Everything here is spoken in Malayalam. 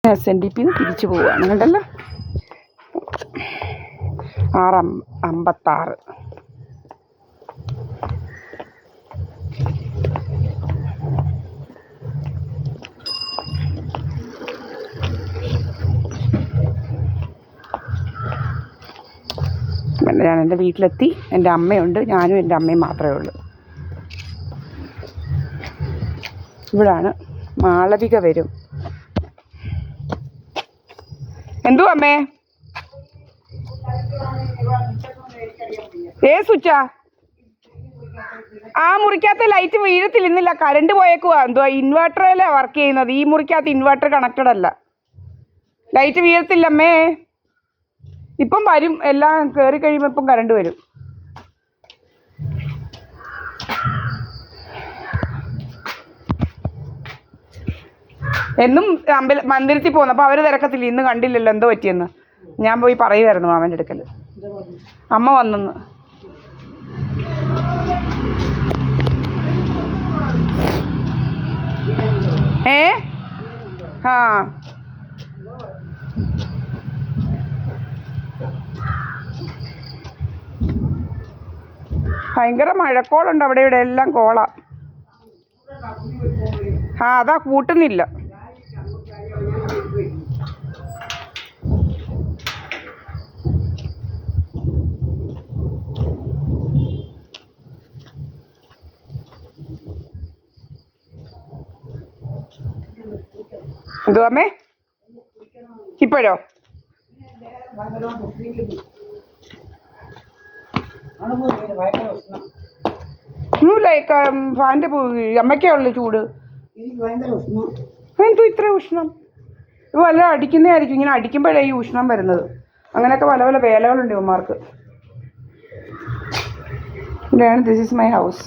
SNDP തിരിച്ചു പോവുകയാണ് കണ്ടല്ലോ. 6:56. ഞാൻ എൻ്റെ വീട്ടിലെത്തി. എൻ്റെ അമ്മയുണ്ട്, ഞാനും എൻ്റെ അമ്മയും മാത്രമേ ഉള്ളൂ. ഇവിടാണ് മാളവിക വരും. എന്തോ അമ്മേ? സ്വിച്ചാ? ആ മുറിക്കകത്ത് ലൈറ്റ് വീഴത്തില്ല, കറണ്ട് പോയേക്കുവാ. എന്തുവാ ഇൻവേർട്ടറല്ലേ വർക്ക് ചെയ്യുന്നത്? ഈ മുറിക്കകത്ത് ഇൻവേർട്ടർ കണക്റ്റഡ് അല്ല. ലൈറ്റ് വീഴത്തില്ലമ്മേ. ഇപ്പം വരും, എല്ലാം കയറി കഴിയുമ്പോൾ ഇപ്പം കറണ്ട് വരും. എന്നും മന്ദിരത്തിൽ പോകുന്നു. അപ്പോൾ അവർ തിരക്കത്തില്ല, ഇന്ന് കണ്ടില്ലല്ലോ എന്തോ പറ്റിയെന്ന്. ഞാൻ പോയി പറയുമായിരുന്നു മാമൻ്റെ അടുക്കൽ. അമ്മ വന്നെന്ന്. ആ ഭയങ്കര മഴക്കോളുണ്ട് അവിടെ ഇവിടെ എല്ലാം കോള. അതാ കൂട്ടുന്നില്ല. എന്തോ അമ്മേ? ഇപ്പോഴോ? ഫാൻ്റെ അമ്മയ്ക്കാ ഉള്ളു ചൂട്. എന്തോ ഇത്ര ഉഷ്ണം? ഇത് വല്ല അടിക്കുന്നതായിരിക്കും. ഇങ്ങനെ അടിക്കുമ്പോഴേ ഈ ഉഷ്ണം വരുന്നത്. അങ്ങനെയൊക്കെ പല പല വേലകളുണ്ട് ഇവന്മാർക്ക്. ഇവിടെയാണ് ദിസ് ഈസ് മൈ ഹൗസ്.